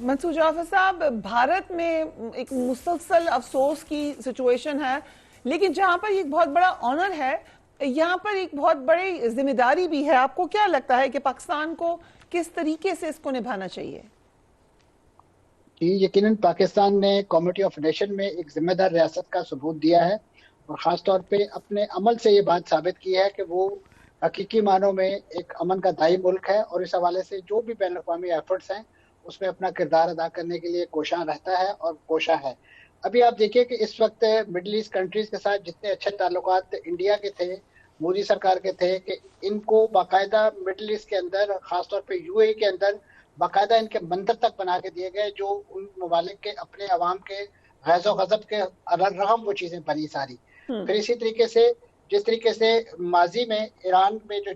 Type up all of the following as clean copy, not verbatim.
मंसूर जाफर साहब, भारत में एक मुसलसल अफसोस की सिचुएशन है, लेकिन जहां पर एक बहुत बड़ा ऑनर है, यहाँ पर एक बहुत बड़ी जिम्मेदारी भी है। आपको क्या लगता है कि पाकिस्तान को किस तरीके से इसको निभाना चाहिए? कि यकीनन पाकिस्तान ने कमिटी ऑफ नेशन में एक जिम्मेदार रियासत का सबूत दिया है और ख़ास तौर पे अपने अमल से ये बात साबित की है कि वो हकीकी मानों में एक अमन का दायी मुल्क है और इस हवाले से जो भी बैन अवी एफर्ट्स हैं उसमें अपना किरदार अदा करने के लिए कोशां रहता है और कोशा है। अभी आप देखिए कि इस वक्त मिडल ईस्ट कंट्रीज के साथ जितने अच्छे ताल्लुकात इंडिया के थे, मोदी सरकार के थे, कि इनको बाकायदा मिडल ईस्ट के अंदर, खासतौर पर यूएई के अंदर बाकायदा इनके मंदिर तक बना के दिए गए, जो उन ममालिक के अपने अवाम के गैज़ो गज़ब के अलरहम वो चीजें बनी सारी। फिर इसी तरीके से जिस तरीके से माजी में ईरान में जो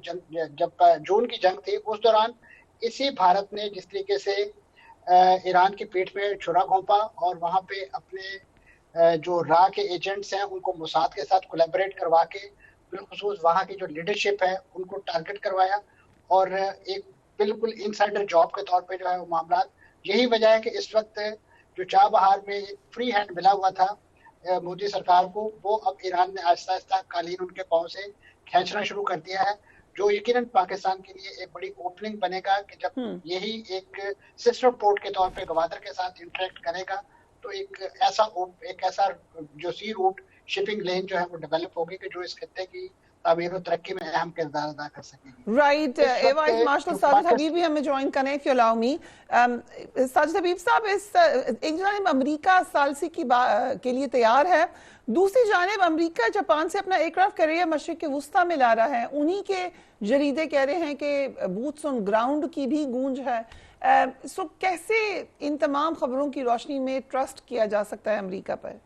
जब जून की जंग थी उस दौरान इसी भारत ने जिस तरीके से ईरान की पीठ में छुरा घोंपा और वहां पे अपने जो रा के एजेंट्स हैं उनको मोसाद के साथ कोलैबोरेट करवा के बिलखुसूस वहां की जो लीडरशिप है उनको टारगेट करवाया और एक बिल्कुल इनसाइडर जॉब के तौर पे जो है वो मामला। यही वजह है कि इस वक्त जो चाबहार में फ्री हैंड मिला हुआ था मोदी सरकार को, वो अब ईरान ने आहिस्ता आहिस्ता कालीन उनके पांव से खींचना शुरू कर दिया है, जो यकीनन पाकिस्तान के लिए एक बड़ी ओपनिंग बनेगा कि जब यही एक सिस्टर पोर्ट के तौर पे गवादर के साथ इंटरेक्ट करेगा तो एक ऐसा जो सी रूट शिपिंग लेन जो है वो डेवलप होगी कि जो इस खत्ते की तामीर और तरक्की में अहम किरदार अदा कर सकेगी। Right, air vice marshal Sajid Habib भी हमें ज्वाइन करें, if you allow me. Sajid Habib साहब, इस एक जानिब अमेरिका सालसी के लिए तैयार है, दूसरी जानिब अमेरिका जापान से अपना एयरक्राफ्ट कैरियर मशरिक के वुस्ता में ला रहा है। उन्हीं के जरीदे कह रहे हैं कि बूट्स ऑन ग्राउंड की भी गूंज है। सो कैसे इन तमाम खबरों की रोशनी में ट्रस्ट किया जा सकता है अमेरिका पर?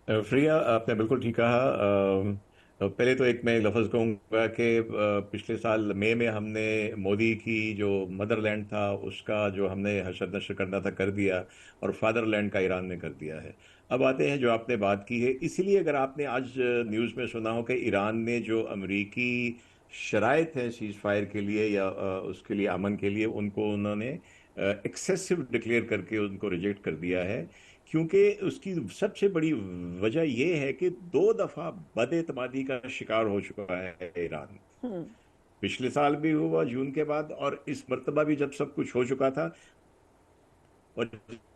फ्रिया, आपने बिल्कुल ठीक कहा। पहले तो एक मैं लफ्ज़ कहूँगा कि पिछले साल मई में हमने मोदी की जो मदरलैंड था उसका जो हमने हशर नशर करना था कर दिया और फादरलैंड का ईरान ने कर दिया है। अब आते हैं जो आपने बात की है, इसीलिए अगर आपने आज न्यूज़ में सुना हो कि ईरान ने जो अमरीकी शराइत हैं सीज़ फायर के लिए या उसके लिए अमन के लिए, उनको उन्होंने एक्सेसिव डिक्लेयर करके उनको रिजेक्ट कर दिया है, क्योंकि उसकी सबसे बड़ी वजह यह है कि 2 दफा बदएतमादी का शिकार हो चुका है ईरान। पिछले साल भी हुआ जून के बाद, और इस मर्तबा भी जब सब कुछ हो चुका था। और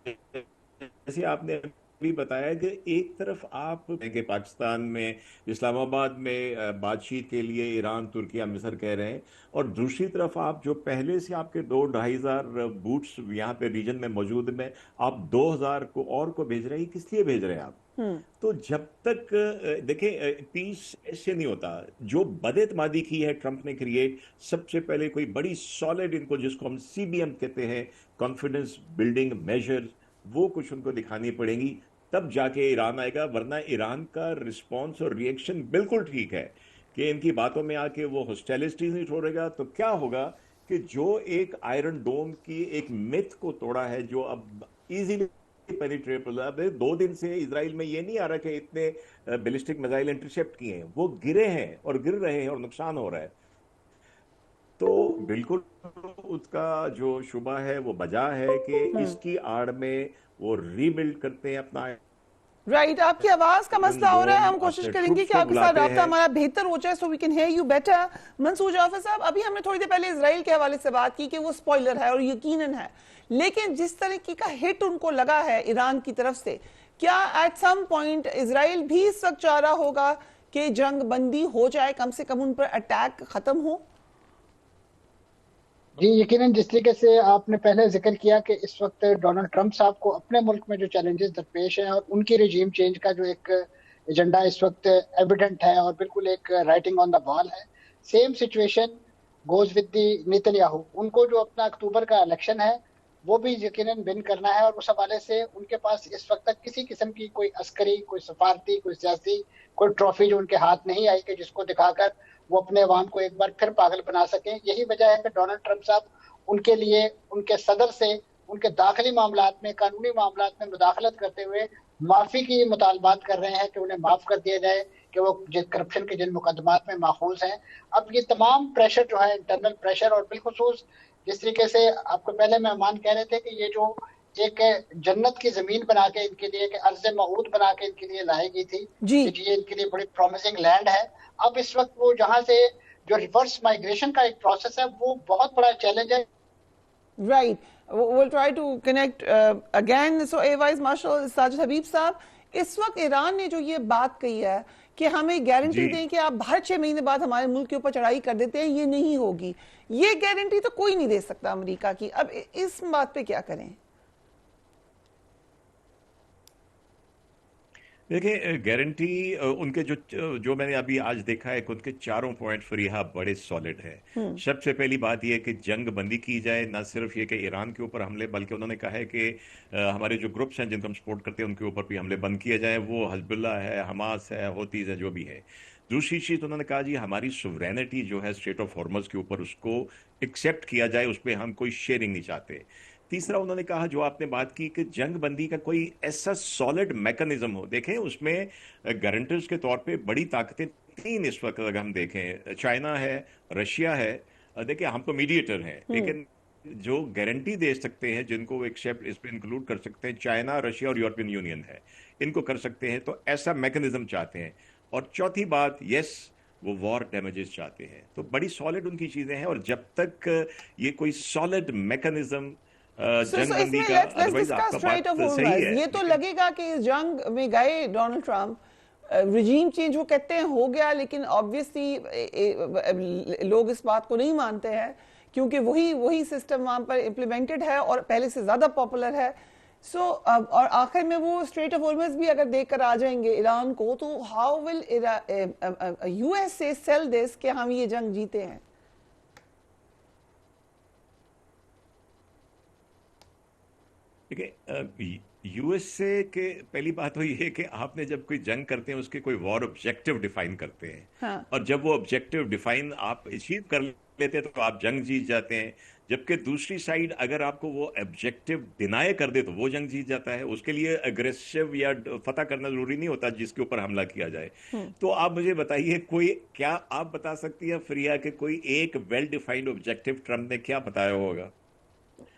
जैसे आपने भी बताया कि एक तरफ आप कि पाकिस्तान में इस्लामाबाद में बातचीत के लिए ईरान, तुर्की, मिस्र कह रहे हैं, और दूसरी तरफ आप जो पहले से आपके 2-2,500 बूट्स यहाँ पे रीजन में मौजूद में, आप 2,000 को और को भेज रहे हैं। किस लिए भेज रहे हैं आप? तो जब तक देखें, पीस ऐसे नहीं होता। जो बदएतमादी की है ट्रंप ने क्रिएट, सबसे पहले कोई बड़ी सॉलिड, इनको जिसको हम CBM कहते हैं, कॉन्फिडेंस बिल्डिंग मेजर, वो कुछ उनको दिखानी पड़ेंगी, तब जाके ईरान आएगा। वरना ईरान का रिस्पॉन्स और रिएक्शन बिल्कुल ठीक है कि इनकी बातों में आके वो हॉस्टिलिटी नहीं छोड़ेगा। तो क्या होगा कि जो एक आयरन डोम की एक मिथ को तोड़ा है, जो अब इजीली पेनिट्रेबल, अब 2 दिन से इजराइल में ये नहीं आ रहा कि इतने बैलिस्टिक मिसाइल इंटरसेप्ट किए हैं, वो गिरे हैं और गिर रहे हैं और नुकसान हो रहा है। तो बिल्कुल उसका जो शुबा है वो बजा है कि इसकी आड़ में वो रीबिल्ड करते हैं अपना। राइट, आपकी आवाज का मसला हो रहा है, हम कोशिश करेंगे कि आपके साथ राब्ता हमारा बेहतर हो जाए, so we can hear you better. Mansoor Jafar साहब, अभी हमने थोड़ी देर पहले इजराइल के हवाले से बात की कि वो स्पॉइलर है और यकीनन है, लेकिन जिस तरीके का हिट उनको लगा है ईरान की तरफ से, क्या एट सम पॉइंट इजराइल भी इस वक्त चाह रहा होगा कि जंग बंदी हो जाए, कम से कम उन पर अटैक खत्म हो? जी यकीनन, जिस तरीके से आपने पहले जिक्र किया कि इस वक्त डोनाल्ड ट्रंप साहब को अपने मुल्क में जो चैलेंजेस दरपेश हैं और उनकी रजीम चेंज का जो एक एजेंडा इस वक्त एविडेंट है और बिल्कुल एक राइटिंग ऑन द वॉल है। Same situation goes with the Netanyahu. उनको जो अपना अक्टूबर का इलेक्शन है वो भी यकीनन विन करना है, और उस हवाले से उनके पास इस वक्त तक किसी किस्म की कोई अस्करी, कोई सफारती, कोई सियासी, कोई ट्रॉफी जो उनके हाथ नहीं आई कि जिसको दिखाकर वो अपने अवाम को एक बार फिर पागल बना सकें। यही वजह है कि डोनाल्ड ट्रंप साहब उनके लिए उनके सदर से उनके दाखिली मामलात में, कानूनी मामलात में मुदाखलत करते हुए माफी की मुतालबात कर रहे हैं कि उन्हें माफ कर दिया जाए कि वो करप्शन के जिन मुकदमात में माखूज हैं। अब ये तमाम प्रेशर जो है, इंटरनल प्रेशर और बिलखुसूस जिस तरीके से आपको पहले मेहमान कह रहे थे कि ये जो एक जन्नत की जमीन बना के इनके लिए, एक अर्ज मऊद बना के इनके लिए लाई गई थी जी कि ये इनके लिए बड़ी प्रॉमिसिंग लैंड है, अब इस वक्त वो जहां से जो रिवर्स माइग्रेशन का एक प्रोसेस है वो बहुत बड़ा चैलेंज है। Right, we'll try to connect again. So Air Vice Marshal Sajid Habib साहब, इस वक्त ईरान ने जो ये बात कही है कि हमें गारंटी जी दें कि आप हर 6 महीने बाद हमारे मुल्क के ऊपर चढ़ाई कर देते हैं, ये नहीं होगी, ये गारंटी तो कोई नहीं दे सकता अमेरिका की। अब इस बात पे क्या करें? देखिए, गारंटी उनके जो मैंने अभी आज देखा है कि उनके चारों पॉइंट फरीहा बड़े सॉलिड है। सबसे पहली बात यह है कि जंग बंदी की जाए, ना सिर्फ ये कि ईरान के ऊपर हमले, बल्कि उन्होंने कहा है कि हमारे जो ग्रुप्स हैं जिनको हम सपोर्ट करते हैं उनके ऊपर भी हमले बंद किए जाए, वो हिजबुल्लाह है, हमास है, होतीज है, जो भी है। दूसरी चीज उन्होंने कहा जी हमारी सुवरेनिटी जो है स्टेट ऑफ हॉर्मज के ऊपर, उसको एक्सेप्ट किया जाए, उस पर हम कोई शेयरिंग नहीं चाहते। तीसरा उन्होंने कहा जो आपने बात की कि जंग बंदी का कोई ऐसा सॉलिड मैकेनिज्म हो। देखें, उसमें गारंटर्स के तौर पे बड़ी ताकतें तीन इस वक्त अगर हम देखें, चाइना है, रशिया है, देखिए हम तो मीडिएटर हैं, लेकिन जो गारंटी दे सकते हैं, जिनको एक्सेप्ट इस पे इंक्लूड कर सकते हैं, चाइना, रशिया और यूरोपियन यूनियन है, इनको कर सकते हैं। तो ऐसा मैकेनिज्म चाहते हैं। और चौथी बात, यस, वो वॉर डैमेजेस चाहते हैं। तो बड़ी सॉलिड उनकी चीजें हैं, और जब तक ये कोई सॉलिड मैकेनिज्म जंग बंदी का, let's अदरवाइज discuss आपका straight बात of सही Hormuz। है, ये तो लेकिन लगेगा कि इस जंग में गए डोनाल्ड ट्रंप, रिजीम चेंज वो कहते हैं हो गया, लेकिन ऑब्वियसली लोग इस बात को नहीं मानते हैं क्योंकि वही सिस्टम वहां पर इम्प्लीमेंटेड है और पहले से ज्यादा पॉपुलर है। सो और आखिर में वो स्ट्रेट ऑफ हॉर्मज भी अगर देकर आ जाएंगे ईरान को, तो how will USA sell this कि हम ये जंग जीते हैं? देखिए, यूएसए के पहली बात तो ये है कि आपने जब कोई जंग करते हैं उसके कोई वॉर ऑब्जेक्टिव डिफाइन करते हैं। हाँ। और जब वो ऑब्जेक्टिव डिफाइन आप अचीव कर लेते हैं तो आप जंग जीत जाते हैं। जबकि दूसरी साइड अगर आपको वो ऑब्जेक्टिव डिनाई कर दे तो वो जंग जीत जाता है। उसके लिए अग्रेसिव या फतह करना जरूरी नहीं होता जिसके ऊपर हमला किया जाए। तो आप मुझे बताइए, कोई क्या आप बता सकती है फरिया के कोई एक वेल डिफाइंड ऑब्जेक्टिव ट्रम्प ने क्या बताया होगा?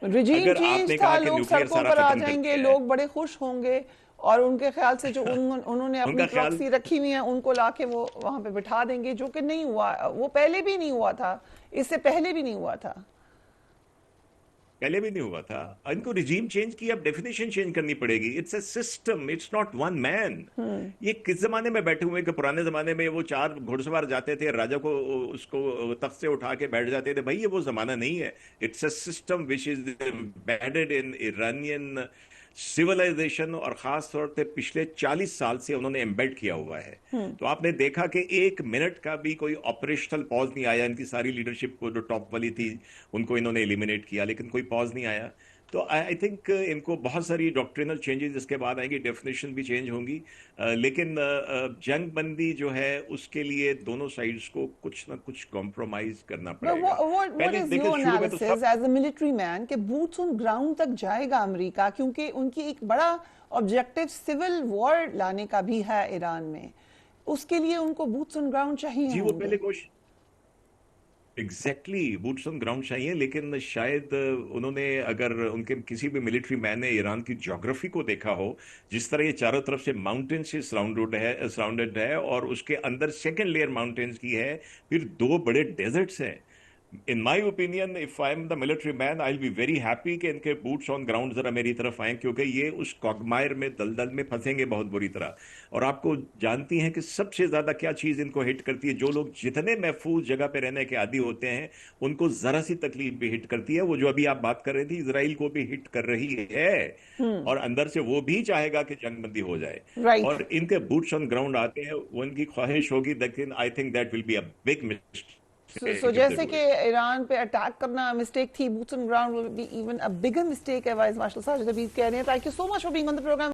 रिजीम अगर चेंज आपने था, कहा कि लोग न्यूक्लियर सड़कों सारा पर आ खत्म कर जाएंगे, दिया है, लोग बड़े खुश होंगे, और उनके ख्याल से जो उन्होंने अपनी उनका ख्याल प्रॉक्सी रखी हुई है उनको लाके वो वहां पे बिठा देंगे, जो कि नहीं हुआ। वो पहले भी नहीं हुआ था, इससे पहले भी नहीं हुआ था। पहले भी नहीं हुआ था। इनको रिजीम चेंज की अब डेफिनेशन चेंज करनी पड़ेगी। It's a system, it's not one man. ये किस जमाने में बैठे हुए कि पुराने जमाने में वो 4 घुड़सवार जाते थे, राजा को उसको तख्त से उठा के बैठ जाते थे। भाई ये वो जमाना नहीं है। It's a system which is embedded in Iranian civilisation, और खास तौर पे पिछले 40 साल से उन्होंने एम्बेड किया हुआ है। तो आपने देखा कि 1 मिनट का भी कोई ऑपरेशनल पॉज नहीं आया। इनकी सारी लीडरशिप को जो टॉप वाली थी उनको इन्होंने एलिमिनेट किया, लेकिन कोई पॉज नहीं आया। तो आई थिंक इनको बहुत सारी डॉक्ट्रिनल चेंजेस इसके बाद आएंगी, डेफिनेशन भी चेंज होंगी। लेकिन जंग बंदी जो है उसके लिए दोनों साइड्स को कुछ ना कुछ कॉम्प्रोमाइज करना पड़ेगा। What is your analysis as a military man कि boots on ground तक जाएगा अमेरिका, क्योंकि उनकी एक बड़ा ऑब्जेक्टिव सिविल वॉर लाने का भी है ईरान में, उसके लिए उनको बूट्स ऑन ग्राउंड चाहिए जी, वो पहले कोशिश एग्जैक्टली बूट्स ऑन ग्राउंड चाहिए। लेकिन शायद उन्होंने, अगर उनके किसी भी मिलिट्री मैन ने ईरान की ज्योग्राफी को देखा हो, जिस तरह ये चारों तरफ से माउंटेन से सराउंडेड है और उसके अंदर सेकंड लेयर माउंटेन्स की है, फिर 2 बड़े डेजर्ट्स हैं। In my opinion, if I am the military man, I will be very happy कि इनके बूट्स ऑन ग्राउंड जरा मेरी तरफ आए, क्योंकि ये उस कॉगमायर में दलदल में फंसेंगे बहुत बुरी तरह। और आपको जानती हैं कि सबसे ज्यादा क्या चीज इनको हिट करती है? जो लोग जितने महफूज जगह पे रहने के आदी होते हैं उनको जरा सी तकलीफ भी हिट करती है। वो जो अभी आप बात कर रहे थे, इसराइल को भी हिट कर रही है, और अंदर से वो भी चाहेगा कि जंगबंदी हो जाए। और इनके बूट्स ऑन ग्राउंड आते हैं, वो इनकी ख्वाहिश होगी, लेकिन I think that will be a big mistake. So जैसे कि ईरान पे अटैक करना मिस्टेक थी, boots on ground will be even a bigger mistake, Air Vice Marshal Sajid Habib कह रहे हैं। Thank you so much for being on the program.